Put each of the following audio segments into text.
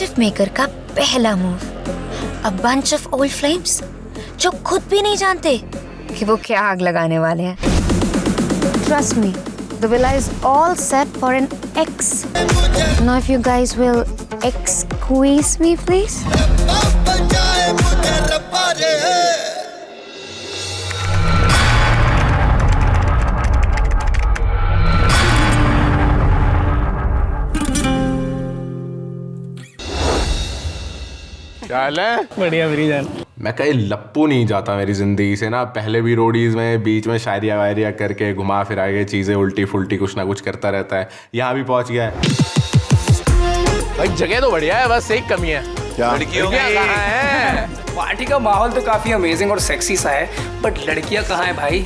Mischief maker का पहला move, a bunch of old flames जो खुद भी नहीं जानते कि वो क्या आग लगाने वाले हैं। Trust me, the villa is all set for an X. Now if you guys will squeeze me, please. क्या हाल है? बढ़िया मेरी जान। मैं कहीं लप्पू नहीं जाता मेरी जिंदगी से ना। पहले भी रोडीज में बीच में शायरिया वायरिया करके घुमा फिरा के चीजें उल्टी फुल्टी कुछ ना कुछ करता रहता है। यहाँ भी पहुंच गया है। भाई जगह तो बढ़िया है, बस एक कमी है। क्या? लड़कियां कहाँ हैं? पार्टी का माहौल तो काफी अमेजिंग और सेक्सी सा है, बट लड़कियां कहाँ हैं भाई?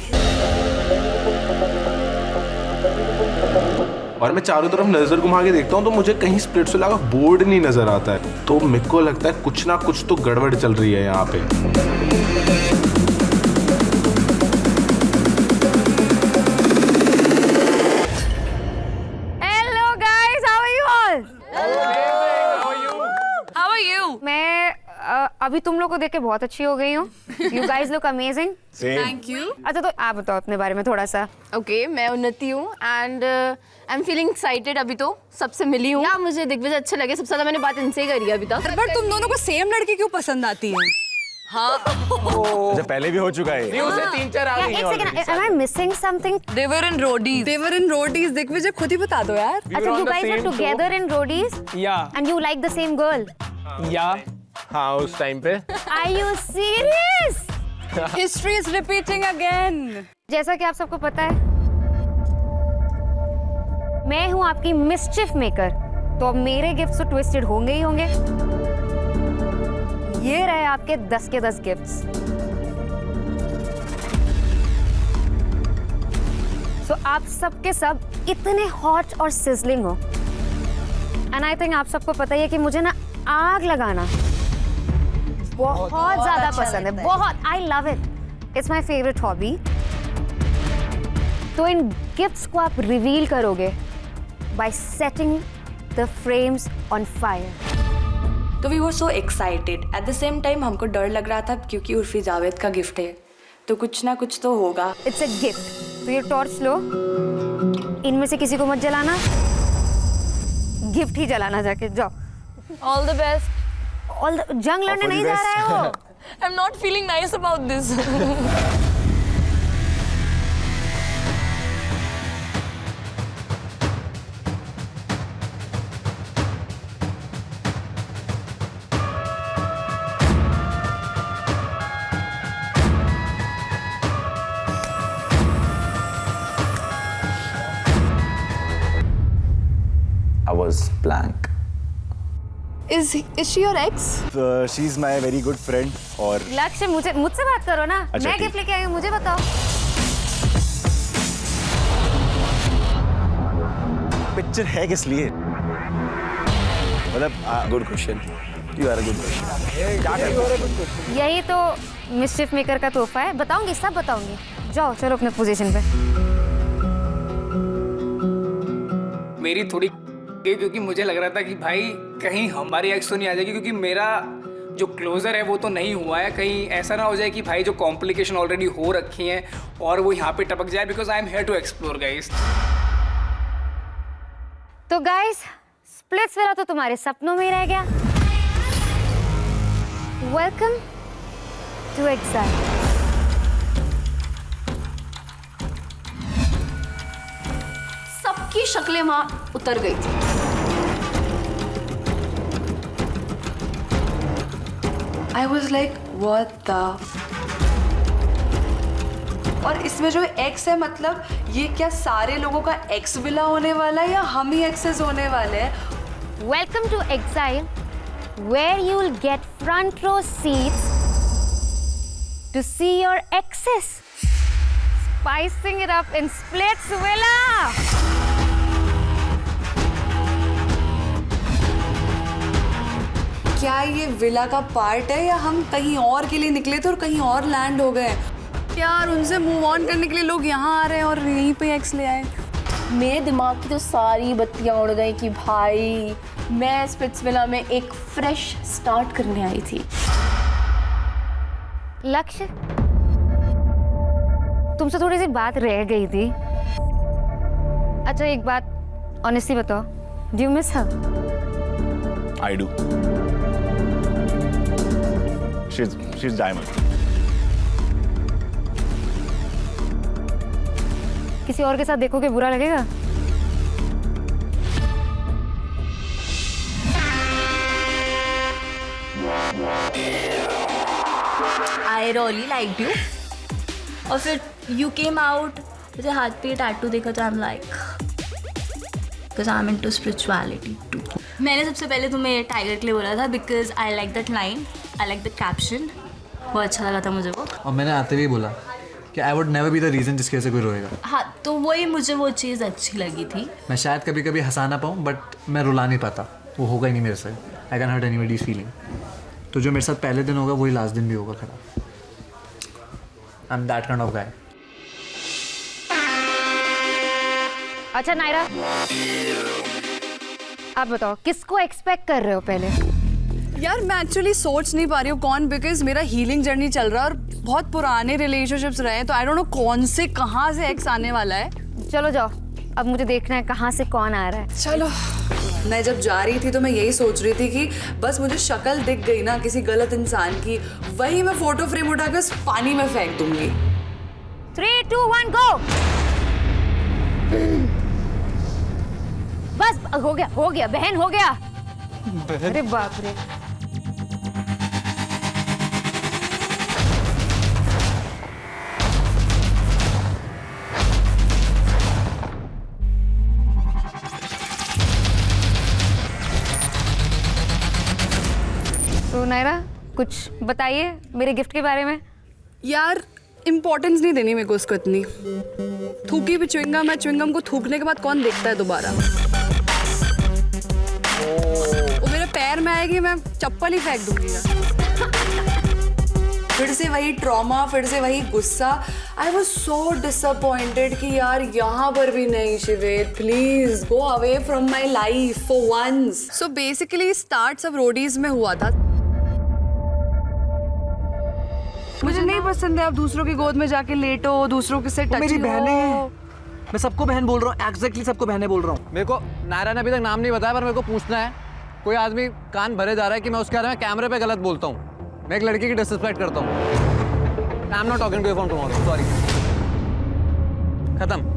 और मैं चारों तरफ नजर घुमा के देखता हूँ तो मुझे कहीं स्प्लिट्सविला का बोर्ड नहीं नजर आता है। तो मेरे को लगता है कुछ ना कुछ तो गड़बड़ चल रही है यहाँ पे। Hello guys, how are you all? How are you? मैं अभी तुम लोग को देख के बहुत अच्छी हो गई हूँ। You guys look amazing. Thank you. अच्छा तो आप बताओ अपने बारे में थोड़ा सा। ओके, मैं उन्नति हूँ and I am feeling excited. अभी तो सबसे मिली हूँ या मुझे दिग्विजय अच्छे लगे। सबसे ज्यादा मैंने बात इनसे ही करी है अभी तक। बट तुम दोनों को सेम लड़की क्यों पसंद आती है? हाँ, पहले भी हो चुका है। नहीं, उसे 3-4 आ गई एक सेकंड, am I missing something? they were in roadies. They were in Roadies. Digvijay खुद ही बता दो यार। अच्छा, you guys were together in roadies या and you like the same girl. हाँ उस टाइम पे। Are you serious? History is repeating again. जैसा कि आप सबको पता है, मैं हूं आपकी मिस्चिफ मेकर, तो अब मेरे गिफ्ट्स तो ट्विस्टेड होंगे ही होंगे। ये रहे आपके 10 के 10 गिफ्ट्स। सो आप सब के सब इतने हॉट और सिजलिंग हो, एंड आई थिंक आप सबको पता ही है कि मुझे ना आग लगाना बहुत ज्यादा पसंद है। बहुत, I love it, it's my favourite hobby. तो इन गिफ्ट्स को आप रिवील करोगे by setting the frames on fire. तो we were so excited. At the same time हमको डर लग रहा था क्योंकि उर्फी जावेद का गिफ्ट है, तो कुछ ना कुछ तो होगा। It's a gift. तो ये टॉर्च लो, इनमें से किसी को मत जलाना, गिफ्ट ही जलाना जाके। जाओ। All the best. जंग लड़ने नहीं जा रहा है वो। I'm not feeling nice about this. I was blank. Is she your ex? She's my very good friend. और लक्ष्य, मुझसे बात करो ना। अच्छा, मैं गिफ्ट लेके आई हूँ, मुझे बताओ। पिक्चर है किस लिए? मतलब good question. You are a good question. यही तो मिस्चिफ मेकर का तोहफा है। बताऊंगी, सब बताऊंगी। जाओ, चलो अपने पोजीशन पे। मेरी थोड़ी क्योंकि मुझे लग रहा था कि भाई कहीं हमारी एक्स तो नहीं आ जाएगी, क्योंकि मेरा जो क्लोजर है वो तो नहीं हुआ है। कहीं ऐसा ना हो जाए कि भाई जो कॉम्प्लिकेशन ऑलरेडी हो रखी हैं और वो यहाँ पे टपक जाए, because I am here to explore guys. तो गाइस, स्प्लिट्सविला तो तुम्हारे सपनों में ही रह गया। Welcome to exile. सबकी शक्लें वहाँ उतर गई थी। I was like, what the? और इसमें जो एक्स है, मतलब ये क्या सारे लोगों का एक्स विला होने वाला है या हम ही एक्सेस होने वाले हैं? Welcome to Exile, where you will get front row seats to see your exes spicing it up in Splitsvilla. क्या ये विला का पार्ट है या हम कहीं और के लिए निकले थे और कहीं और लैंड हो गए? यार उनसे मूव ऑन करने के लिए लोग यहाँ आ रहे हैं और यहीं पे एक्स ले आए। मेरे दिमाग की तो सारी बत्तियां उड़ गई कि भाई मैं स्पिट्सविला में एक फ्रेश स्टार्ट करने आई थी। लक्ष्य, तुमसे थोड़ी सी बात रह गई थी। अच्छा एक बात ऑनेस्टली बताओ, do you miss her? I do. She's diamond. किसी और के साथ देखोगे बुरा लगेगा? I really liked you. और फिर you came out, मुझे हाथ पे टैटू देखा तो I'm like, because I'm into spirituality too. मैंने सबसे पहले तुम्हें टाइगर के लिए बोला था because I like that line, I like the caption. बहुत अच्छा लगा था मुझे वो। और मैंने आते हुए बोला कि I would never be the reason जिसकी वजह से कोई रोएगा। हाँ, तो वही मुझे वो चीज़ अच्छी लगी थी। मैं शायद कभी कभी हंसा ना पाऊँ बट मैं रुला नहीं पाता, वो होगा ही नहीं मेरे से। I can hurt anybody's feeling. तो जो मेरे साथ पहले दिन होगा वही लास्ट दिन भी होगा खराब। I am that kind of guy. अच्छा नायरा, आप बताओ किसको एक्सपेक्ट कर रहे हो पहले? यार मैं एक्चुअली सोच नहीं पा रही हूँ कौन, बिकॉज मेरा हीलिंग जर्नी चल रहा है और बहुत पुराने रिलेशनशिप्स रहे हैं, तो आई डोंट नो कौन से कहाँ से एक्स आने वाला है। चलो जाओ, अब मुझे देखना है कहाँ से कौन आ रहा है। चलो। मैं जब जा रही थी तो मैं यही सोच रही थी कि बस मुझे शक्ल दिख गई ना किसी गलत इंसान की, वही मैं फोटो फ्रेम उठाकर पानी में फेंक दूंगी। 3, 2, 1 गो। बस हो गया बहन, हो गया। अरे बाप रे। तो नायरा कुछ बताइए मेरे गिफ्ट के बारे में। यार इम्पोर्टेंस नहीं देनी मेरे को उसको इतनी। थूकी भी च्युइंगम है, च्युइंगम को थूकने के बाद कौन देखता है दोबारा। वो मेरे पैर में आएगी, मैं चप्पल ही फेंक दूंगी यार। फिर से वही ट्रॉमा, फिर से वही गुस्सा। आई वॉज सो डिसअपॉइंटेड कि यार यहाँ पर भी नहीं शिवेद, please go away from my life for once. So basically start सब रोडीज में हुआ था। मुझे नहीं पसंद है आप दूसरों की गोद में जाके लेटो, दूसरों के से टच मेरी लो। बहनें हैं। मैं सबको बहन बोल रहा हूँ, एग्जैक्टली सबको बहनें बोल रहा हूँ। मेरे को नायरा ने अभी तक नाम नहीं बताया, पर मेरे को पूछना है। कोई आदमी कान भरे जा रहा है कि मैं उसके बारे में कैमरे पे गलत बोलता हूँ, मैं एक लड़की की डिसरिस्पेक्ट करता हूँ। I am not talking to you from tomorrow, sorry. खत्म।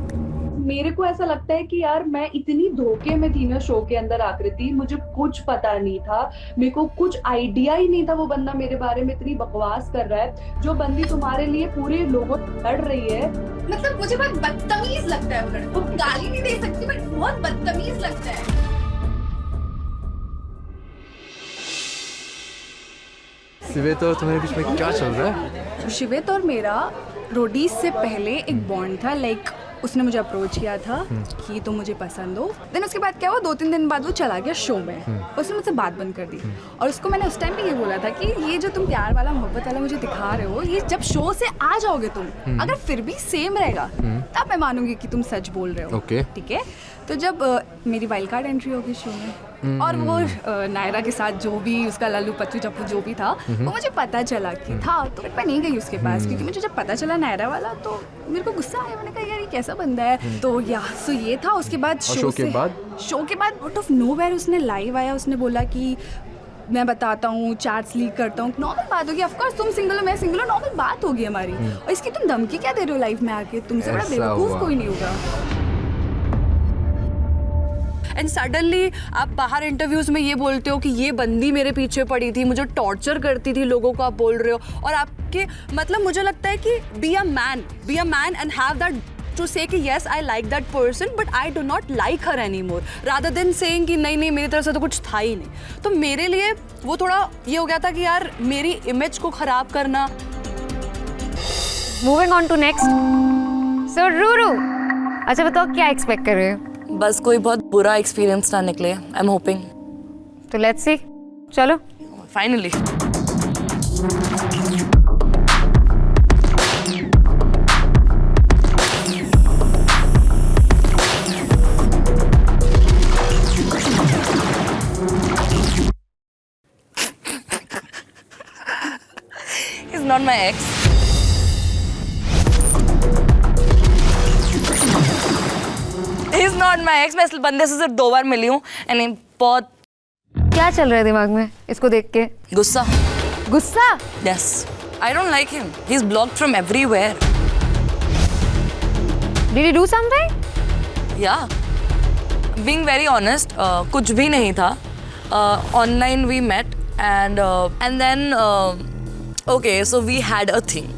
मेरे को ऐसा लगता है कि यार मैं इतनी धोखे में थी ना शो के अंदर आकृति, मुझे कुछ पता नहीं था, मेरे को कुछ आइडिया ही नहीं था वो बंदा मेरे बारे में इतनी बकवास कर रहा है। जो बंदी तुम्हारे लिए पूरे लोगों लड़ रही है, मतलब मुझे बहुत बदतमीज लगता है वो लड़का। वो गाली नहीं दे सकती बट बहुत बदतमीज लगता है। शिवेत और तुम्हारे बीच में क्या चल रहा है? शिवेत और मेरा रोडीज से पहले एक बॉन्ड था। लाइक उसने मुझे अप्रोच किया था कि तुम मुझे पसंद हो। देन उसके बाद क्या हुआ, 2-3 दिन बाद वो चला गया शो में। उसने मुझसे बात बंद कर दी और उसको मैंने उस टाइम पे ये बोला था कि ये जो तुम प्यार वाला मोहब्बत वाला मुझे दिखा रहे हो, ये जब शो से आ जाओगे तुम, अगर फिर भी सेम रहेगा तब मैं मानूंगी कि तुम सच बोल रहे हो। ठीक है। तो जब मेरी वाइल्ड कार्ड एंट्री होगी शो में और वो नायरा के साथ जो भी उसका लल्लू पच्चू चप्पू जो भी था वो मुझे पता चला कि था, तो मैं नहीं गई उसके पास क्योंकि मुझे जब पता चला नायरा वाला तो मेरे को गुस्सा आया। मैंने कहा यार ये कैसा बंदा है। तो या सो ये था। उसके बाद शो के बाद आउट ऑफ नोवेयर उसने लाइव आया, उसने बोला कि मैं बताता हूँ, चैट्स लीक करता हूँ। नॉर्मल बात होगी, ऑफकोर्स तुम सिंगल हो मैं सिंगल हूँ, नॉर्मल बात होगी हमारी। और इसकी तुम धमकी क्या दे रहे हो लाइव में आके? तुमसे बड़ा बेवकूफ कोई नहीं होगा। एंड सडनली आप बाहर इंटरव्यूज में ये बोलते हो कि ये बंदी मेरे पीछे पड़ी थी, मुझे टॉर्चर करती थी, लोगों को आप बोल रहे हो। और आपके मतलब मुझे लगता है कि be a man and have that to say कि yes I like that person but I do not like her anymore, rather than saying कि नहीं मेरी तरफ से तो कुछ था ही नहीं। तो मेरे लिए वो थोड़ा ये हो गया था कि यार मेरी इमेज को खराब करना। Moving on to next. So Ruru, अच्छा बताओ क्या एक्सपेक्ट कर रहे हो? बस कोई बहुत बुरा एक्सपीरियंस ना निकले। I am hoping. तो लेट्स सी। चलो finally. not my ex. He's not my ex. मैं इस बंदे से सिर्फ 2 बार मिली हूँ and बहुत क्या चल रहा है दिमाग में इसको देख के? गुस्सा. गुस्सा? Yes. I don't like him. He's blocked from everywhere. Did he do something? Yeah. Being very honest, कुछ भी नहीं था. Online we met and then okay, so we had a thing.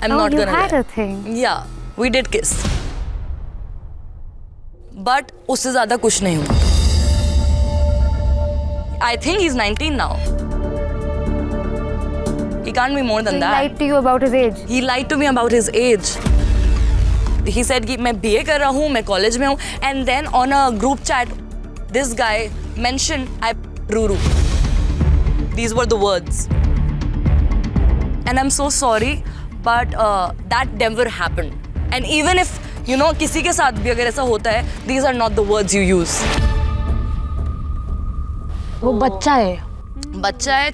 I'm not you gonna had lie. a thing. Yeah, we did kiss. But उससे ज़्यादा कुछ नहीं हुआ. I think he's 19 now. He can't be more than So that. he lied to you about his age? He lied to me about his age. He said कि मैं BA कर रहा हूँ, मैं कॉलेज में हूँ, and then on a group chat, this guy mentioned I Ruru. These were the words. And I'm so sorry, but that never happened. And even if you know किसी के साथ भी अगर ऐसा होता है, these are not the words you use. वो बच्चा है. बच्चा है.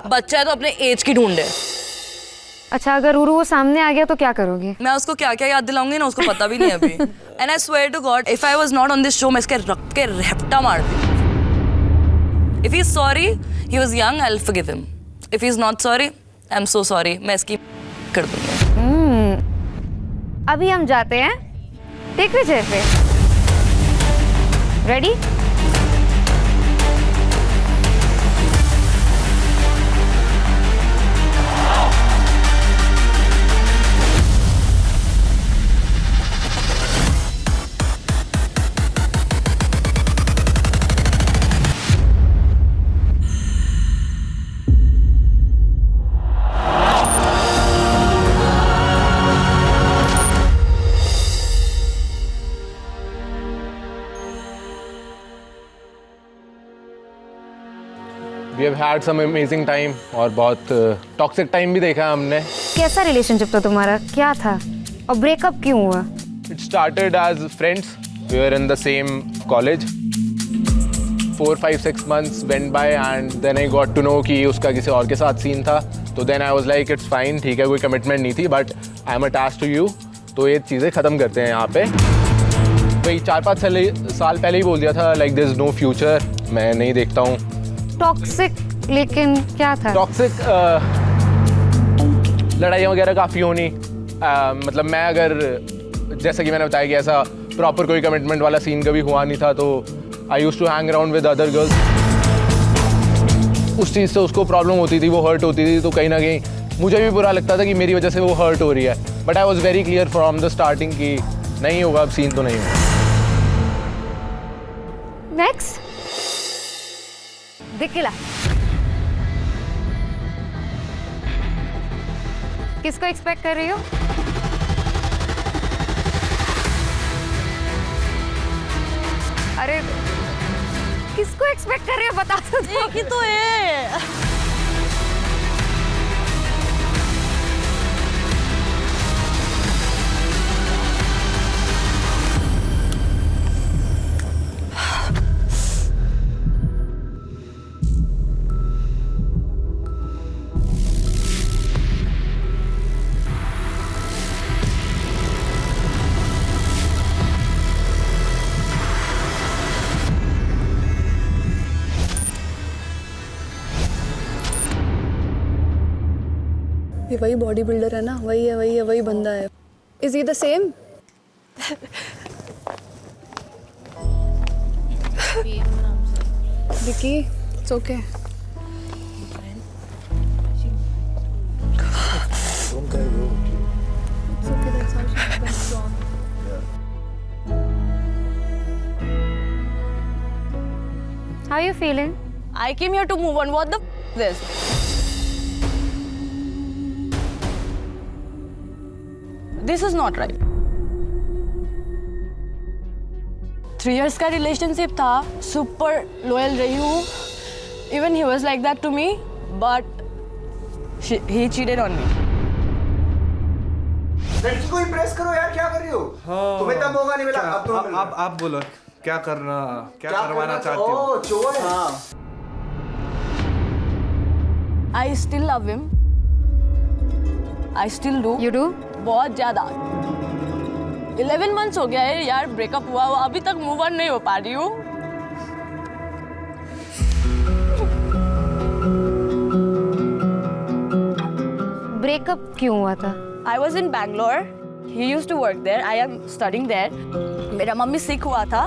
बच्चा है तो अपने एज की ढूंढे. अच्छा अगर रूरू वो सामने आ गया तो क्या करोगी? मैं उसको क्या क्या याद दिलाऊंगी ना, उसको पता भी नहीं अभी. And I swear to God if I was not on this show मैं इसके रख के रेपटा मार दी. If he is sorry, he was young, I will forgive him. If he is not sorry, I am so sorry, मैं इसकी कर दूंगी. अभी हम जाते हैं दिग्विजय पे. Ready? We have had some amazing time और बहुत टॉक्सिक टाइम भी देखा है हमने. कैसा रिलेशनशिप था तुम्हारा? क्या था? और ब्रेकअप क्यों हुआ? It started as friends. We were in the same college. 4, 5, 6 months went by and then I got to know कि उसका किसी और के साथ सीन था. तो then I was like it's fine, ठीक है, कोई कमिटमेंट नहीं थी, but I am attached to you. तो ये चीज़ें ख़त्म करते हैं यहाँ पे. वही 4-5 साल पहले ही बोल दिया था like there is no future, मैं नहीं देखता हूँ. टॉक्सिक लेकिन क्या था? टॉक्सिक लड़ाइयाँ वगैरह काफ़ी होनी. मतलब मैं अगर जैसा कि मैंने बताया कि ऐसा प्रॉपर कोई कमिटमेंट वाला सीन कभी हुआ नहीं था, तो I used to hang around with other girls. उस चीज़ से उसको प्रॉब्लम होती थी, वो हर्ट होती थी, तो कहीं ना कहीं मुझे भी बुरा लगता था कि मेरी वजह से वो हर्ट हो रही है. But I was very clear from the starting कि नहीं होगा, अब सीन तो नहीं होगा. नेक्स्ट दिखला. किसको एक्सपेक्ट कर रही हो? अरे किसको एक्सपेक्ट कर रही हो बता दो. एक ही तो है. ये वही बॉडी बिल्डर है ना? वही बंदा है. Is he the same? Vicky, it's okay. How are you feeling? I came here to move on. What the f is this? This is not right. 3 years का relationship था, super loyal रही हूँ. Even he was like that to me, but he cheated on me. लड़की को impress करो यार, क्या कर रही हो? हाँ, तुम्हें तब मौका नहीं मिला, अब तुम्हें मिला. आप बोलो, क्या करवाना चाहती हो? ओ चोर. हाँ. I still love him. I still do. You do? बहुत ज्यादा। 11 months हो गया है यार ब्रेकअप हुआ, अभी तक मूव ऑन नहीं हो पा रही हूँ। ब्रेकअप क्यों हुआ था? I was in Bangalore. He used to work there. I am studying there. मेरा मम्मी सिक हुआ था,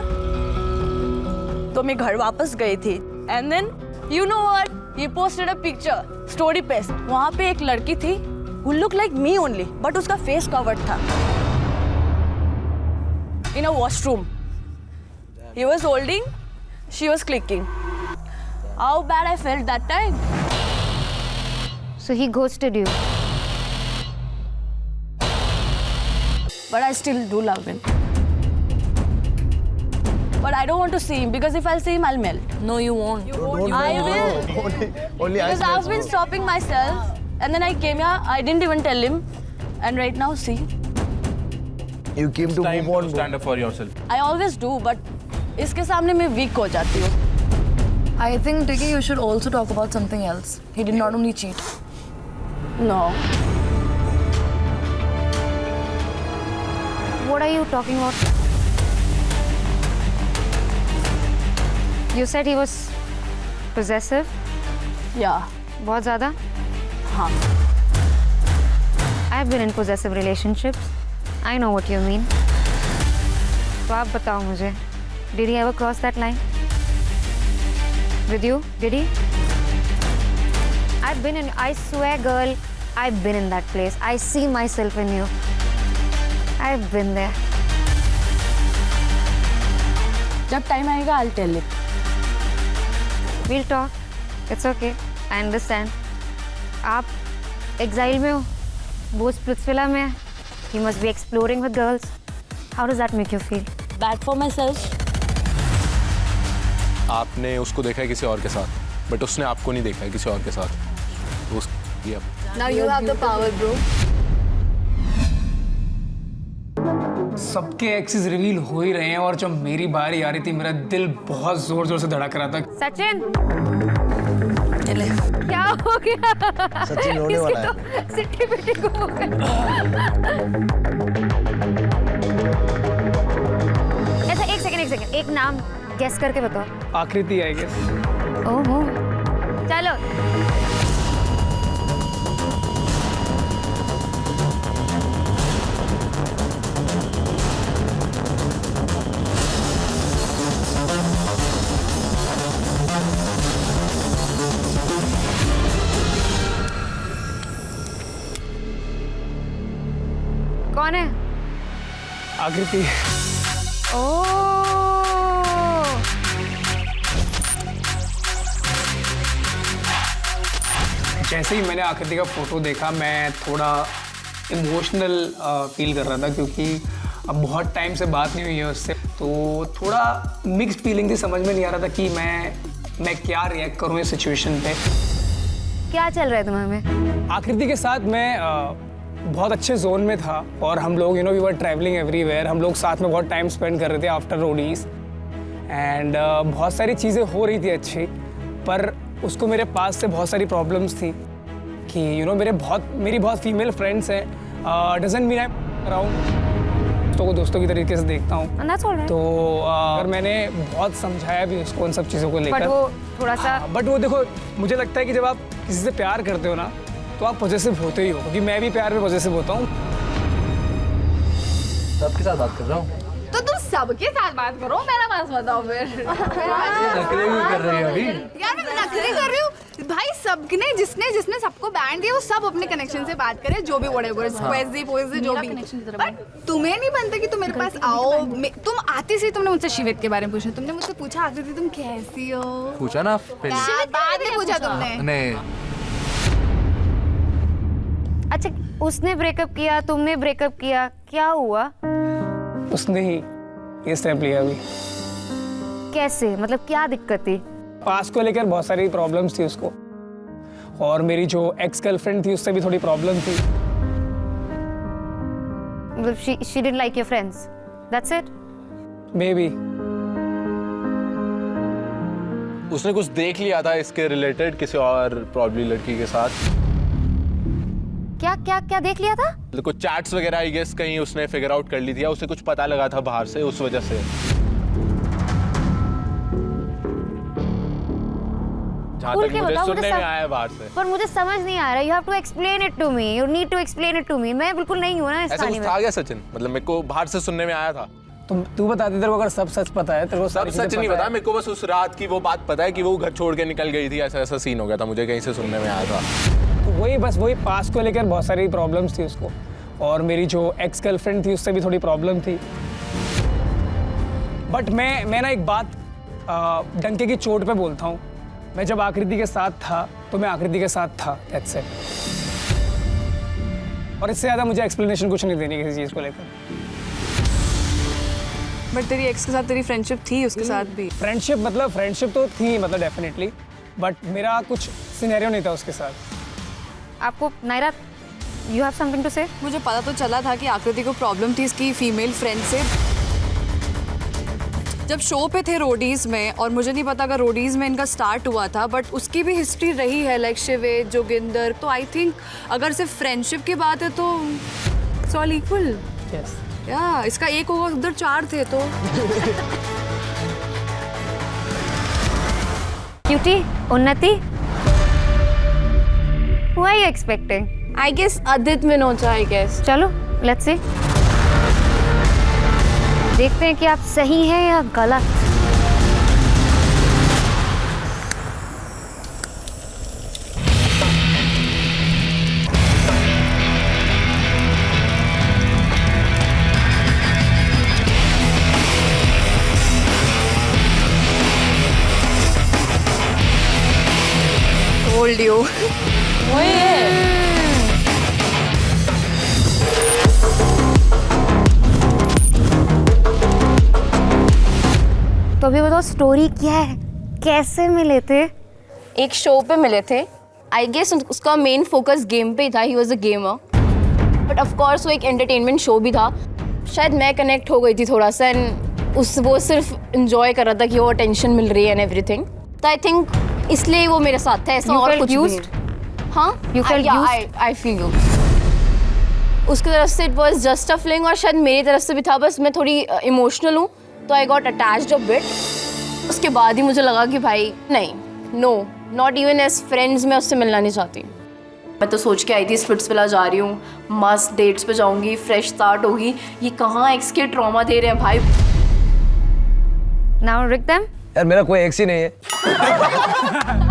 तो मैं घर वापस गई थी। And then, you know what? He posted a picture, story पे। वहाँ पे एक लड़की थी, who looked like me only, but उसका face covered था। In a washroom. He was holding, she was clicking. How bad I felt that time. So he ghosted you. But I still do love him. But I don't want to see him because if I'll see him, I'll melt. No, you won't. I will. Only Because I've been stopping myself, and then I came here. I didn't even tell him, and right now, see. You came to Time move on. to stand up for yourself. I always do, but इसके सामने मैं weak हो जाती हूँ. I think Dickie, you should also talk about something else. He did not only cheat. No. What are you talking about? You said he was possessive. Yeah. बहुत ज़्यादा? हाँ. I've been in possessive relationships. I know what you mean. तो आप बताओ मुझे, did he ever cross that line? With you? Did he? I've been in, I swear girl, I've been in that place. I see myself in you. I've been there. जब time आएगा, I'll tell it. We'll talk. It's okay. I understand. आप exile में हो, वो Splitsvilla में है. He must be exploring with girls. How does that make you feel? Bad for myself. आपने उसको देखा है किसी और के साथ, बट उसने आपको नहीं देखा है किसी और के साथ। तो ये Now you have the power, bro. सबके एक्सेस रिवील हो ही रहे हैं और जब मेरी बारी आ रही थी मेरा दिल बहुत जोर जोर से धड़क रहा था। सचिन, क्या हो गया? सचिन रोने वाला है। तो सिट्टी पिट्टी को हो गया। ऐसा एक सेकंड, एक नाम गेस करके बताओ। आकृति आई गेस। ओहो, चलो। कौन है? आकृति। जैसे ही मैंने आकृति का फोटो देखा मैं थोड़ा इमोशनल फील कर रहा था क्योंकि अब बहुत टाइम से बात नहीं हुई है उससे, तो थोड़ा मिक्स्ड फीलिंग थी, समझ में नहीं आ रहा था कि मैं क्या रिएक्ट करूँ इस सिचुएशन पे। क्या चल रहा है तुम्हारे में? आकृति के साथ मैं बहुत अच्छे जोन में था और हम लोग वी वर ट्रैवलिंग एवरीवेयर, हम लोग साथ में बहुत टाइम स्पेंड कर रहे थे आफ्टर रोडीज एंड बहुत सारी चीज़ें हो रही थी अच्छी, पर उसको मेरे पास से बहुत सारी प्रॉब्लम्स थी कि मेरी बहुत फीमेल फ्रेंड्स हैं, डजंट मीन आई अराउंड तो दोस्तों की तरीके से देखता हूँ, तो अगर मैंने बहुत समझाया भी उसको उन सब चीज़ों को लेकर, वो थोड़ा सा बट वो देखो मुझे लगता है कि जब आप किसी से प्यार करते हो ना तो आप पॉजिटिव होते ही हो, क्योंकि मैं भी प्यार में पॉजिटिव होता हूँ। सबके साथ बात कर रहा हूँ। तो तुम सबके साथ बात करो, मेरा पास बताओ फिर। नखरे क्यों कर रही है अभी? यार मैं नखरे कर रही हूँ भाई, सबने जिसने सबको बैंड दिया वो सब अपने कनेक्शन से बात करे, जो भी व्हाटएवर पोएजी जो भी, बट तुम्हें नहीं बनता कि तुम मेरे पास आओ। तुम आती सी तुमने मुझसे शिवित के बारे में पूछा, तुमने मुझसे पूछा आकृति तुम कैसी हो, पूछा ना बाद में पूछा तुमने। नहीं, अच्छा उसने ब्रेकअप किया, तुमने ब्रेकअप किया, क्या हुआ? उसने ही ये स्टेप लिया अभी। कैसे, मतलब क्या दिक्कत थी? पास को लेकर बहुत सारी प्रॉब्लम्स थी उसको, और मेरी जो एक्स गर्लफ्रेंड थी उससे भी थोड़ी प्रॉब्लम थी। मतलब she didn't like your friends, that's it? Maybe. उसने कुछ देख लिया था इसके रिलेटेड किसी और प्रॉब्ली लड़की के साथ। क्या क्या क्या देख लिया था? कुछ चैट्स वगैरह आई गेस कहीं उसने फिगर आउट कर ली थी या उसे कुछ पता लगा था बाहर से, उस वजह से। जहाँ तक मुझे सुनने में आया है बाहर से। पर मुझे समझ नहीं आ रहा। You have to explain it to me. You need to explain it to me. मैं बिल्कुल नहीं हूँ ना इस कहानी में। ऐसा कुछ था क्या सचिन? मतलब मेरे को बाहर से सुनने में आया था। तू बता दे, तेरे को अगर सब सच पता है, तेरे को सब सच नहीं पता, मेरे को बस उस रात की वो बात पता है कि वो घर छोड़ के निकल गई थी, ऐसा ऐसा सीन हो गया था, मुझे कहीं से सुनने में आया था। तो वही पास्ट को लेकर बहुत सारी प्रॉब्लम्स थी उसको, और मेरी जो एक्स गर्लफ्रेंड थी उससे भी थोड़ी प्रॉब्लम थी। बट मैं ना एक बात डंके की चोट पे बोलता हूँ, मैं जब आकृति के साथ था तो मैं आकृति के साथ था, दैट्स इट। और इससे ज़्यादा मुझे एक्सप्लेनेशन कुछ नहीं देनी किसी चीज़ को लेकर। बट तेरी एक्स के साथ तेरी फ्रेंडशिप थी उसके साथ भी? फ्रेंडशिप तो थी मतलब डेफिनेटली, बट मेरा कुछ सिनेरियो नहीं था उसके साथ। आपको Naira, you have something to say? मुझे पता तो चला था कि आकृति को प्रॉब्लम थी इसकी फीमेल फ्रेंड से जब शो पे थे रोडीज में, और मुझे नहीं पता अगर रोडीज में इनका स्टार्ट हुआ था, बट उसकी भी हिस्ट्री रही है लाइक शिवेद, जोगिंदर। तो आई थिंक अगर सिर्फ फ्रेंडशिप की बात है तो इट्स ऑल इक्वल। यस या इसका एक होगा, उधर 4 थे तो। क्यूटी, उन्नति, who are you expecting? I guess Adit Minocha, I guess. चलो, let's see. देखते हैं कि आप सही हैं या गलत। Told you. तो अभी बताओ स्टोरी क्या है, कैसे मिले थे? एक शो पे मिले थे। आई गेस उसका मेन फोकस गेम पे ही था, he was a gamer. But of course वो एक एंटरटेनमेंट शो भी था। शायद मैं कनेक्ट हो गई थी थोड़ा सा, एंड वो सिर्फ इंजॉय कर रहा था कि वो अटेंशन मिल रही है एंड एवरीथिंग। तो आई थिंक इसलिए वो मेरे साथ था, ऐसा और कुछ नहीं। हाँ, आई फील यूज्ड। उसकी तरफ से it was just a feeling, और शायद मेरी तरफ से भी था, बस मैं थोड़ी इमोशनल हूँ तो I got attached a bit. उसके बाद ही मुझे लगा कि भाई नहीं, no, not even as friends, मैं उससे मिलना नहीं चाहती। मैं तो सोच के आई थी स्पिट्सविला जा रही हूँ, मस्त डेट्स पे जाऊंगी, फ्रेश स्टार्ट होगी। ये कहाँ एक्स के ट्रॉमा दे रहे हैं भाई। नाउ रिक देम। यार मेरा कोई एक्स ही नहीं है।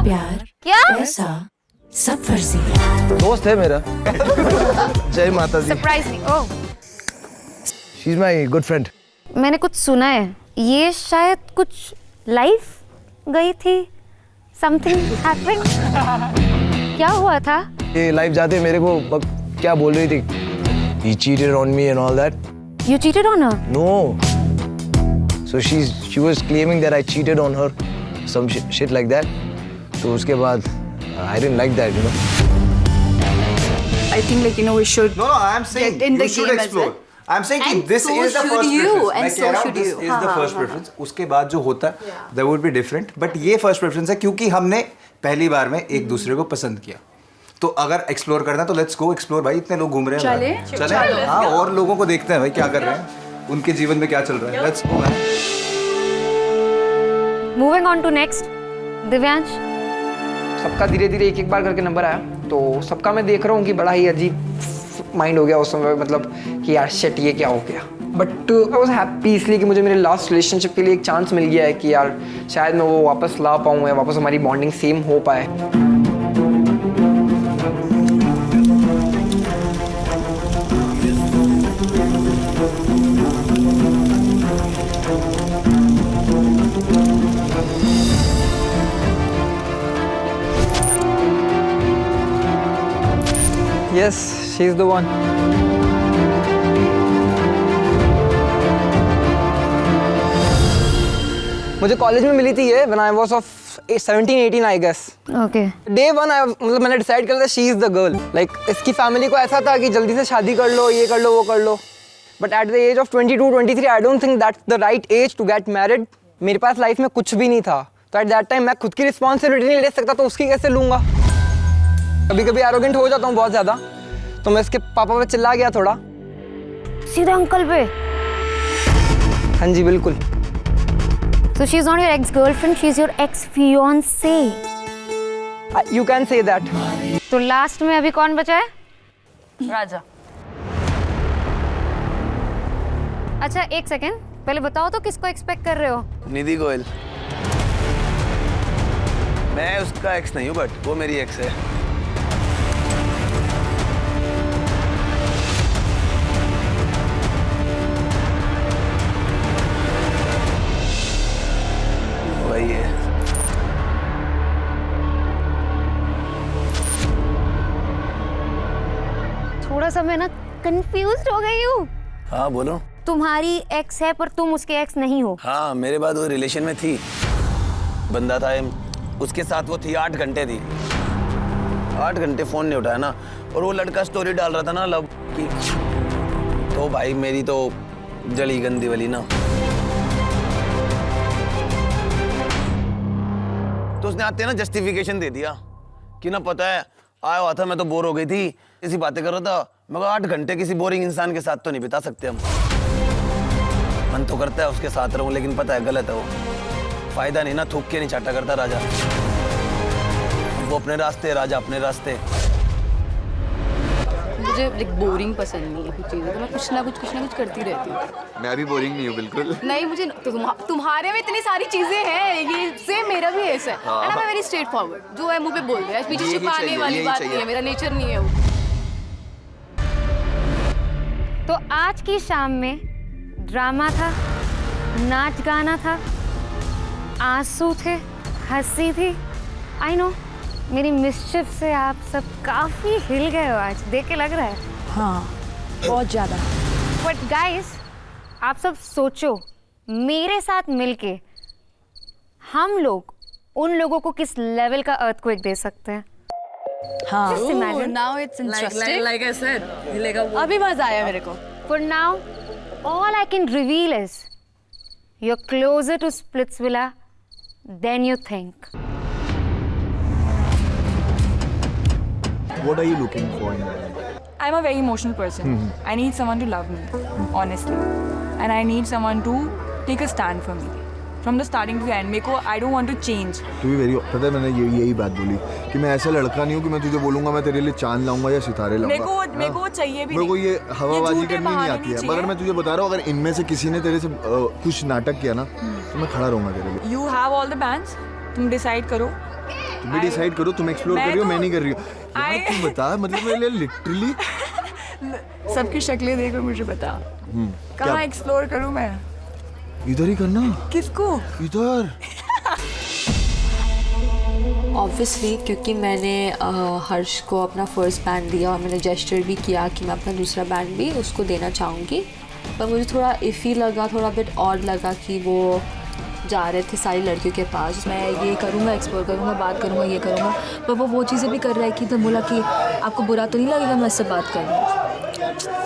प्यार क्या ऐसा सब फर्जी दोस्त है मेरा। जय माता दी। Surprise me. Oh, she is my good friend. मैंने कुछ सुना है, ये शायद कुछ लाइफ गई थी, समथिंग हैपेंड। क्या हुआ था? ये लाइफ जाते मेरे को क्या बोल रही थी, he cheated on me and all that. You cheated on her? No. So she was claiming that I cheated on her, some shit like that. So उसके बाद I didn't like that, you know. I think like you know we should. No, I'm saying get in the you should game as explore. well. I'm saying And this so is the should first you, preference. and मैं so कह रहा हूँ should this you. is the first preference. उसके बाद जो होता है that would be different. But ये first preference है क्योंकि हमने पहली बार में एक दूसरे को पसंद किया। तो अगर एक्सप्लोर करना है तो लेट्स गो एक्सप्लोर भाई, इतने लोग घूम रहे हैं। चले हाँ, और लोगों को देखते हैं भाई क्या कर रहे हैं, उनके जीवन में क्या चल रहा है। Let's go man. Moving on to next, Divyansh. सबका धीरे धीरे एक एक बार करके नंबर आया, तो सबका मैं देख रहा हूँ कि बड़ा ही अजीब माइंड हो गया उस समय, मतलब कि यार शिट ये क्या हो गया। बट आई वॉज हैप्पी इसलिए कि मुझे मेरे लास्ट रिलेशनशिप के लिए एक चांस मिल गया है कि यार शायद मैं वो वापस ला पाऊँ या वापस हमारी बॉन्डिंग सेम हो पाए। Yes, she's the one. मुझे कॉलेज में मिली थी ये when I was of 17-18 I guess. Okay. Day one मतलब मैंने डिसाइड कर लिया she is the girl. Like इसकी फैमिली को ऐसा था कि जल्दी से शादी कर लो, ये कर लो, वो कर लो. But at the age of 22-23 I don't think that's the right age to get married. मेरे पास लाइफ में कुछ भी नहीं था, तो at that time मैं खुद की रिस्पॉन्सिबिलिटी नहीं ले सकता, तो उसकी कैसे लूँगा। कभी कभी एरोगेंट हो जाता हूँ बहुत ज़्यादा, तो मैं इसके पापा पे चिल्ला गया थोड़ा। सीधे अंकल पे? हाँ जी बिल्कुल। So she's not your ex-girlfriend, she's your ex-fiancé. You can say that. तो लास्ट में अभी कौन बचा है? राजा। अच्छा एक सेकेंड, पहले बताओ तो किसको एक्सपेक्ट कर रहे हो? निधि गोयल। मैं उसका एक्स नहीं हूँ बट वो मेरी एक्स है। वही है। थोड़ा सा मैं ना कंफ्यूज्ड हो गई हूँ। हाँ बोलो। तुम्हारी एक्स है पर तुम उसके एक्स नहीं हो। हाँ मेरे बाद वो रिलेशन में थी, बंदा था उसके साथ वो थी 8 घंटे थी। 8 घंटे फोन नहीं उठाया ना, और वो लड़का स्टोरी डाल रहा था ना लव की, तो भाई मेरी तो जली गंदी वाली ना। तो उसने आते ना जस्टिफिकेशन दे दिया कि ना पता है आया हुआ था, मैं तो बोर हो गई थी, इसी बातें कर रहा था। मगर 8 घंटे किसी बोरिंग इंसान के साथ तो नहीं बिता सकते हम। मन तो करता है उसके साथ रहूं, लेकिन पता है गलत है वो। फायदा नहीं ना, थूक के नहीं चाटा करता राजा। वो अपने रास्ते, राजा अपने रास्ते। मुझे लाइक बोरिंग पसंद नहीं है कुछ चीज़ें, तो मैं कुछ ना कुछ करती रहती हूँ। मैं भी बोरिंग नहीं हूँ बिल्कुल। नहीं मुझे तुम्हारे में इतनी सारी चीजें हैं, ये सेम मेरा भी ऐसा है। हाँ। And I am very straight forward, जो है मुंह पे बोल रहे हैं, पीछे छुपाने वाली बात नहीं है, मेरा नेचर नहीं है वो। तो आज की शाम में ड्रामा था, नाच गाना था, आंसू थे, हंसी थी। आई नो मेरी मिस्चिफ से आप सब काफी हिल गए हो आज, देख के लग रहा है। हाँ बहुत ज़्यादा। बट गाइस आप सब सोचो, मेरे साथ मिलके हम लोग उन लोगों को किस लेवल का अर्थक्वेक दे सकते हैं। हाँ। Just imagine. Now it's interesting. Like I said, हिलेगा वो। अभी मजा आया मेरे को। For now, all I can reveal is you're closer to Splitsvilla than you think. What are you looking for in life? I'm a very emotional person. I need someone to love me, honestly. And I need someone to take a stand for me. From the starting to the end. मेरे को I don't want to change. To be very, पता है मैंने यही बात बोली कि मैं ऐसा लड़का नहीं हूँ कि मैं तुझे बोलूँगा मैं तेरे लिए चांद लाऊंगा या सितारे लाऊंगा। मेरे को चाहिए भी मेरे को नहीं। ये हवाबाजी करनी नहीं आती है। चाहिए। मगर मैं तुझे बता रहा हूँ, अगर इनमें से किसी ने तेरे से कुछ नाटक किया ना, तो मैं खड़ा रहूँगा तेरे लिए। You have all the bands. तुम डिसाइड करो। तुम भी डिसाइड करो, तुम एक्सप्लोर कर रही हो, मैं नहीं कर रही हूँ। यार तू बता, मतलब मेरे लिए लिटरली सबकी शक्लें देखो मुझे बता। कहाँ एक्सप्लोर करूँ मैं? इधर ही करना। किसको? इधर। ऑब्वियसली क्योंकि मैंने हर्ष को अपना फर्स्ट बैंड दिया और मैंने जेस्चर भी किया कि मैं अपना दूसरा बैंड भी उसको देना चाहूँगी, पर मुझे थोड़ा इफ़ी लगा, थोड़ा बिट ऑड लगा कि वो जा रहे थे सारी लड़कियों के पास। मैं ये करूँगा, एक्सप्लोर करूँगा, बात करूँगा, ये करूँगा, पर वो चीज़ें भी कर रहा है कि तो बोला कि आपको बुरा तो नहीं लगेगा मैं इससे बात करूँ।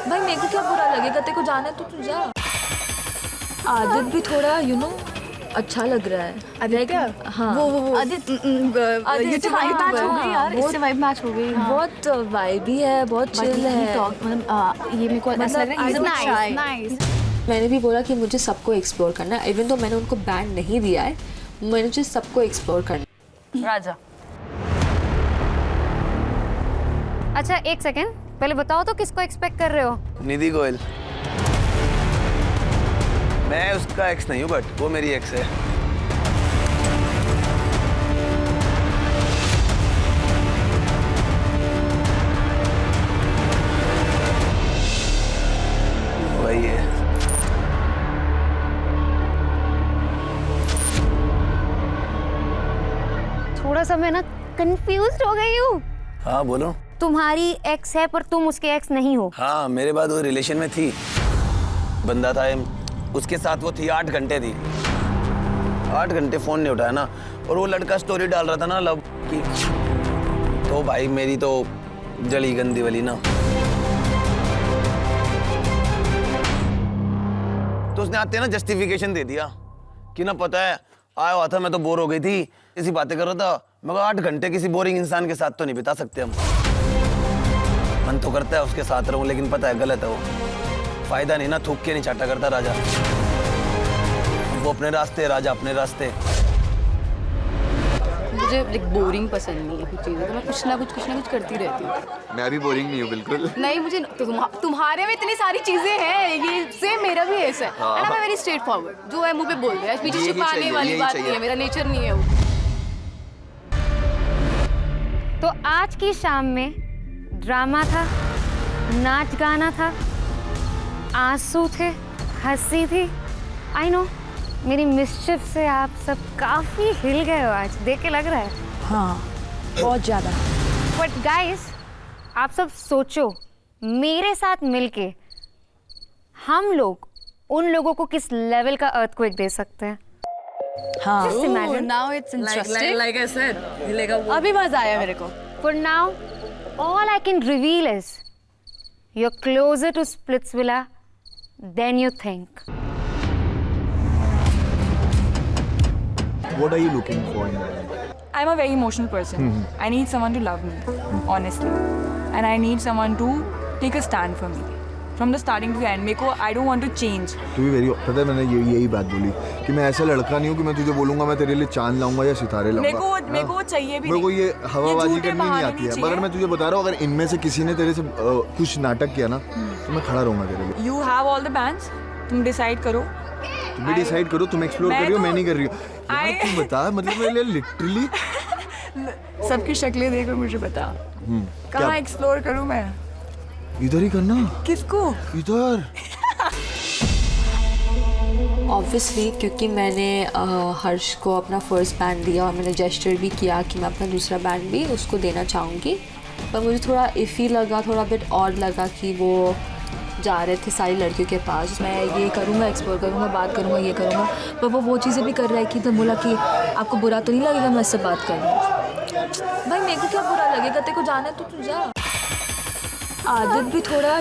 भाई मेरे को क्या बुरा लगेगा, तेरे को जाना है तो तू जा। आदित भी थोड़ा अच्छा लग रहा है। आदित्य? हाँ वो आदित्य ये वाइब मैच हो गई यार, इससे वाइब मैच हो गई। बहुत वाइबी है, बहुत चिल है। ये मेरे को ऐसा लग रहा है नाइस। मैंने भी बोला कि मुझे सबको एक्सप्लोर करना है, इवन तो मैंने उनको बैंड नहीं दिया है, मुझे सबको एक्सप्लोर करना। राजा। अच्छा एक सेकेंड, पहले बताओ तो किसको एक्सपेक्ट कर रहे हो? निधि गोयल। मैं उसका एक्स नहीं हूँ बट वो मेरी एक्स है। वही है। थोड़ा सा मैं ना कंफ्यूज्ड हो गई हूँ। हाँ बोलो। तुम्हारी एक्स है पर तुम उसके एक्स नहीं हो। हाँ मेरे बाद वो रिलेशन में थी, बंदा था उसके साथ वो थी 8 घंटे थी। 8 घंटे फोन नहीं उठाया ना, और वो लड़का स्टोरी डाल रहा था ना लव की, तो भाई मेरी तो जली गंदी वाली ना। तो उसने आते ना जस्टिफिकेशन दे दिया कि ना पता है आया हुआ था, मैं तो बोर हो गई थी, इसी बातें कर रहा था। मगर 8 घंटे किसी बोरिंग इंसान के साथ तो नहीं बिता सकते हम। मन तो करता है उसके साथ रहूं, लेकिन पता है गलत है वो। फायदा नहीं ना, थूक के नहीं चाटा करता राजा। वो अपने रास्ते, राजा अपने रास्ते। मुझे लाइक बोरिंग पसंद नहीं है कुछ चीज़ें, तो मैं कुछ ना कुछ करती रहती हूँ। मैं भी बोरिंग नहीं हूँ बिल्कुल। नहीं मुझे तुम्हारे में इतनी सारी चीजें हैं, ये सेम मेरा भी ऐसा है। And I am very straight forward, जो है मुंह पे बोल रहा है, पीछे छिपाने वाली बात नहीं है, मेरा नेचर नहीं है वो। तो आज की शाम में ड्रामा था, नाच गाना था, आंसू थे, हंसी थी। आई नो मेरी मिस्चिफ से आप सब काफी हिल गए हो आज, देख के लग रहा है। हाँ, बहुत ज़्यादा। बट गाइस, आप सब सोचो, मेरे साथ मिलके हम लोग उन लोगों को किस लेवल का अर्थक्वेक दे सकते हैं। हाँ, Just imagine. now it's interesting. Like I said, हिलेगा वो। अभी मजा आया मेरे को। For now, all I can reveal is you're closer to Splitsvilla than you think. What are you looking for in life? I'm a very emotional person. I need someone to love me, honestly. And I need someone to take a stand for me. From the starting to the end. मेरे को I don't want to change. To be very, पता है मैंने यही बात बोली कि मैं ऐसा लड़का नहीं हूँ कि मैं तुझे बोलूँगा मैं तेरे लिए चांद लाऊंगा या सितारे लाऊंगा। मेरे को चाहिए भी मेरे को ये हवाबाजी करनी नहीं आती है। मगर मैं तुझे बता रहा हूँ, अगर इनमें से किसी ने तेरे से कुछ नाटक किया ना, तो मैं खड़ा रहूँगा तेरे लिए। You have all the bands. तुम डिसाइड करो। तुम भी डिसाइड करो, तुम एक्सप्लोर कर रही हो, मैं नहीं कर रही हूँ। यार तू बता, मतलब मेरे लिए लिटरली सबकी शक्लें देखो, मुझे बता कहाँ एक्सप्लोर करूँ मैं? इधर ही करना। किसको? इधर। ऑब्वियसली क्योंकि मैंने हर्ष को अपना फर्स्ट बैंड दिया और मैंने जेस्चर भी किया कि मैं अपना दूसरा बैंड भी उसको देना चाहूँगी, पर मुझे थोड़ा इफ़ी लगा, थोड़ा बिट ऑड लगा कि वो जा रहे थे सारी लड़कियों के पास, मैं ये करूँगा, एक्सप्लोर करूँगा, बात करूँगा, ये करूँगा, पर वो चीज़ें भी कर रहा है कि तो बोला कि आपको बुरा तो नहीं लगेगा मैं इससे बात कर रही हूँ। भाई मेरे को क्या बुरा लगेगा, तेरे को जाना है तो तू जा। आदित भी थोड़ा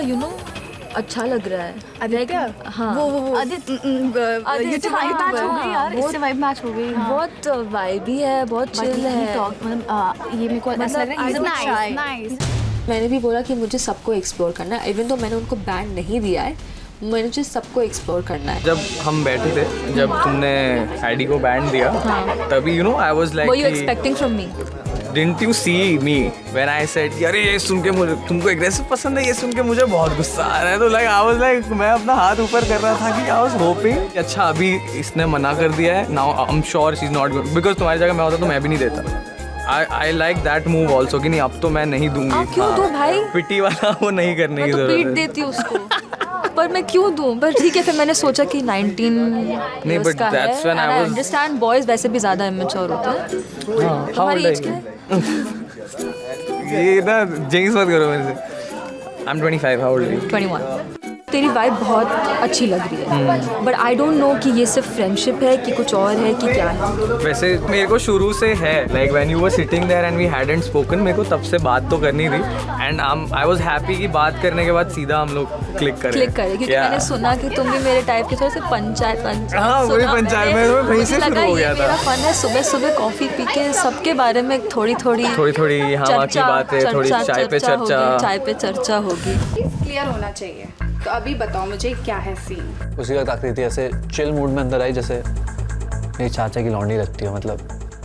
अच्छा लग रहा है। आदित्य, हाँ वो आदित्य से वाइब मैच हो गई यार, इससे वाइब मैच हो गई। बहुत वाइब ही है, बहुत चिल है। ये मेरे को ऐसा लग रहा है नाइस। मैंने भी बोला कि मुझे सबको एक्सप्लोर करना है, इवन तो मैंने उनको बैंड नहीं दिया है, मुझे सबको एक्सप्लोर करना है। जब हम बैठे थे, जब तुमने एडी को बैंड दिया, तभी you know I was like, What you expecting from me? Didn't you see me when I said अरे ये सुन के मुझे तुमको एग्रेसिव पसंद है, ये सुन के मुझे बहुत गुस्सा आ रहा है, तो लाइक आई वाज लाइक मैं अपना हाथ ऊपर कर रहा था कि आई वाज होपिंग अच्छा अभी इसने मना कर दिया है, now I am sure she is not going, because तुम्हारी जगह मैं होता तो मैं भी नहीं देता। I like that move also कि नहीं अब तो मैं नहीं दूंगी। क्यों दूं भाई? पिटी वाला वो नहीं करने की जरूरत है। मैं तो पीट देती उसको। पर मैं क्यों दूं? पर ठीक है, फिर मैंने सोचा कि 19 नहीं, but that's when I was understand boys वैसे भी ज़्यादा immature होते हैं। हमारी एज क्या है? ये ना जिंक्स मत करो मेरे से। I'm 25, how old are you? 21। तेरी वाइब बहुत अच्छी लग रही है, बट आई डोंट नो कि ये सिर्फ फ्रेंडशिप है कि कुछ और है कि क्या है। वैसे मेरे को शुरू से है, like when you were sitting there and we hadn't spoken, मेरे को तब से बात तो करनी थी, एंड आई वाज हैप्पी कि बात करने के बाद सीधा हम लोग क्लिक करे क्योंकि मैंने सुना कि तुम भी मेरे टाइप के थोड़े से पंचायत हाँ वही पंचायत में वहीं से शुरू हो गया था। मेरा फन है सुबह सुबह कॉफी पी के सबके बारे में थोड़ी यहाँ की बातें, थोड़ी चाय पे चर्चा होगी। क्लियर होना चाहिए। तो अभी बताओ मुझे क्या है सीन? उसी वक्त आकृति ऐसे चिल मूड में अंदर आई जैसे मेरी चाचा की लौंडी लगती है, मतलब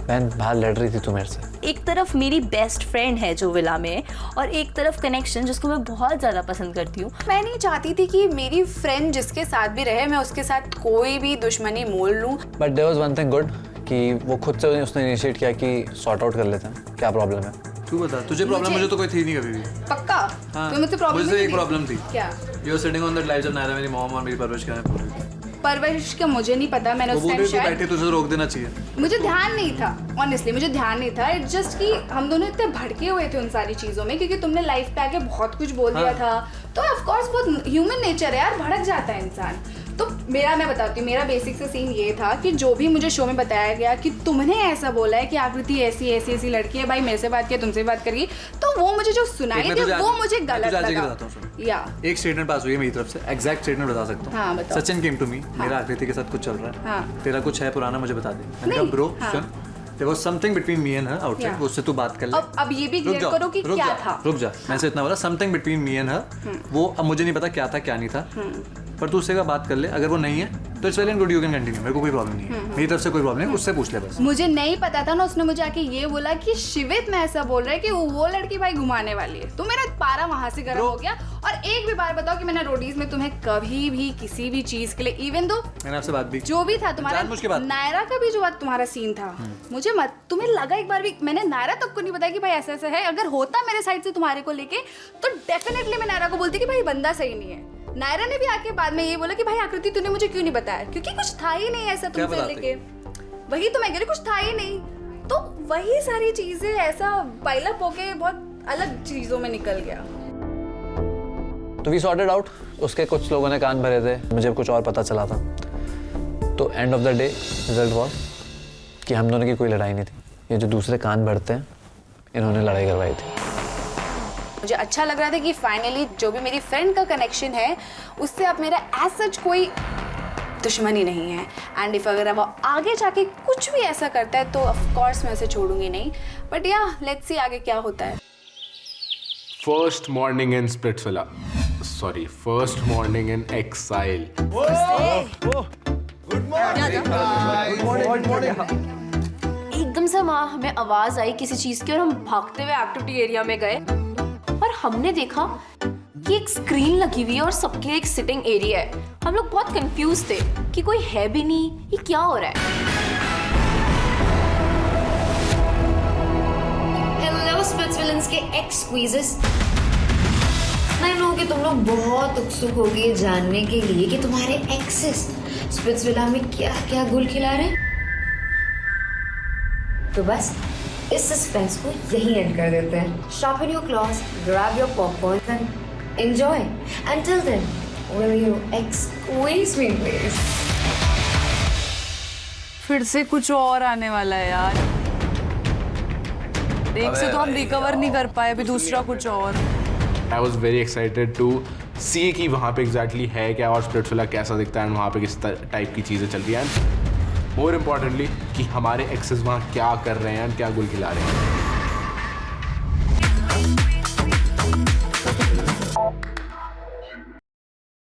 बहन बाहर लड़ रही थी तू मेरे से। एक तरफ मेरी बेस्ट फ्रेंड है जो विला में, और एक तरफ कनेक्शन जिसको मैं बहुत ज़्यादा पसंद करती हूँ। मैं नहीं चाहती थी कि मेरी फ्रेंड जिसके साथ भी रहे मैं उसके साथ कोई भी दुश्मनी मोल लूँ। But there was one thing good कि वो खुद से उसने इनिशिएट किया कि सॉर्ट आउट कर लेते हैं क्या प्रॉब्लम है। तू बता, तुझे प्रॉब्लम? मुझे तो कोई थी नहीं कभी भी। पक्का? हाँ, तो मुझे प्रॉब्लम मुझे एक प्रॉब्लम थी। क्या? You are sitting on that life जब नायरा मेरी मॉम और मेरी परवरिश करने पूरी थी। परवरिश का मुझे नहीं पता, मैंने उस टाइम शायद बैठे तुझे रोक देना चाहिए। मुझे ध्यान नहीं था, ऑनेस्टली मुझे ध्यान नहीं था। इट्स जस्ट कि हम दोनों इतने भड़के हुए थे उन सारी चीज़ों में, क्योंकि तुमने लाइफ पे आके बहुत कुछ बोल दिया था, तो ऑफ कोर्स बहुत ह्यूमन नेचर है यार, भड़क जाता है इंसान। तो मैं बताती हूँ, मेरा बेसिक से सीन ये था कि जो भी मुझे शो में बताया गया कि तुमने ऐसा बोला है कि आकृति ऐसी लड़की है, भाई मेरे से बात किया, तुमसे बात करिए, तो वो मुझे जो सुनाई दी वो मुझे गलत लगा। या एक स्टेटमेंट पास हुई है मेरी तरफ से, एग्जैक्ट स्टेटमेंट बता सकता हूँ। हाँ, बताओ। सचिन केम टू मी, मेरा आकृति के साथ कुछ चल रहा है, हाँ। तेरा कुछ है पुराना मुझे बता दे। मैंने कहा bro soon, There was something between me and her outside. Yeah. वो उससे तू बात कर ले. अब ये भी क्लियर करो कि क्या था. रुक जा. मैं से इतना बोला something between me and her. वो अब मुझे नहीं पता क्या था क्या नहीं था. पर तू उससे बात कर ले. अगर वो नहीं है तो it's well and good, you can continue. मेरे को कोई प्रॉब्लम नहीं है. मेरी तरफ से कोई प्रॉब्लम नहीं. उससे पूछ ले बस. मुझे नहीं पता था ना, उसने मुझे आके ये बोला कि शिवित में ऐसा बोल रहा है कि वो लड़की भाई घुमाने वाली है. तो मेरा पारा वहां से गर्म हो गया. और एक भी बार बताओ कि मैंने रोडीज में तुम्हें कभी भी किसी भी चीज के लिए, इवन दो मैंने आपसे बात भी जो भी था तुम्हारा नायरा का भी जो बात तुम्हारा सीन था, मुझे मत तुम्हें लगा एक बार भी मैंने नायरा तक को नहीं बताया कि भाई ऐसा ऐसा है. अगर होता मेरे साइड से तुम्हारे को लेके तो डेफिनेटली मैं नायरा को बोलती कि भाई बंदा सही नहीं है. नायरा ने भी आके बाद में ये बोला कि भाई आकृति तूने मुझे क्यों नहीं बताया, क्योंकि कुछ था ही नहीं ऐसा तुमसे लेके. वही तो मैं कह रही, कुछ था ही नहीं. तो वही सारी चीजें ऐसा पाइलअप होके बहुत अलग चीजों में निकल गया. तो वी सॉर्टेड आउट. उसके कुछ लोगों ने कान भरे थे, मुझे कुछ और पता चला था. तो end of the day result was कि हम दोनों की कोई लड़ाई नहीं थी. ये जो दूसरे कान भरते हैं इन्होंने लड़ाई करवाई थी. मुझे अच्छा लग रहा था कि फाइनली जो भी मेरी फ्रेंड का कनेक्शन है उससे अब मेरा एज सच कोई दुश्मनी नहीं है. एंड इफ अगर वो आगे जाके कुछ भी ऐसा करता है तो ऑफ कोर्स मैं उसे छोड़ूंगी नहीं. बट या लेट्स सी आगे क्या होता है. First morning in Splitsvilla. Sorry, first morning in exile. एकदम से वहाँ हमें आवाज आई किसी चीज की और हम भागते हुए एक्टिविटी एरिया में गए और हमने देखा कि एक स्क्रीन लगी हुई है और सबके लिए एक सिटिंग एरिया है. हम लोग बहुत कंफ्यूज थे कि कोई है भी नहीं, ये क्या हो रहा है. हेलो स्पिट्सविलन्स के एक्स क्वीजेस. मैं नो कि तुम लोग बहुत उत्सुक होगे जानने के लिए कि तुम्हारे एक्सेस स्पिट्सविला में क्या क्या गुल खिला रहे हैं. तो बस इस सस्पेंस को यहीं एंड कर देते हैं. Sharpen your claws, grab your popcorn and enjoy. Until then, will you squeeze me please? फिर से कुछ और आने वाला है यार. एक से तो हम रिकवर नहीं कर पाए, अभी दूसरा कुछ और. I was very excited to see कि वहाँ पे exactly है क्या और स्प्लिट्सविला कैसा दिखता है, वहाँ पे किस टाइप की चीज़ें चल रही हैं. मोर इम्पॉर्टेंटली कि हमारे एक्सेस वहाँ क्या कर रहे हैं, क्या गुल खिला रहे हैं.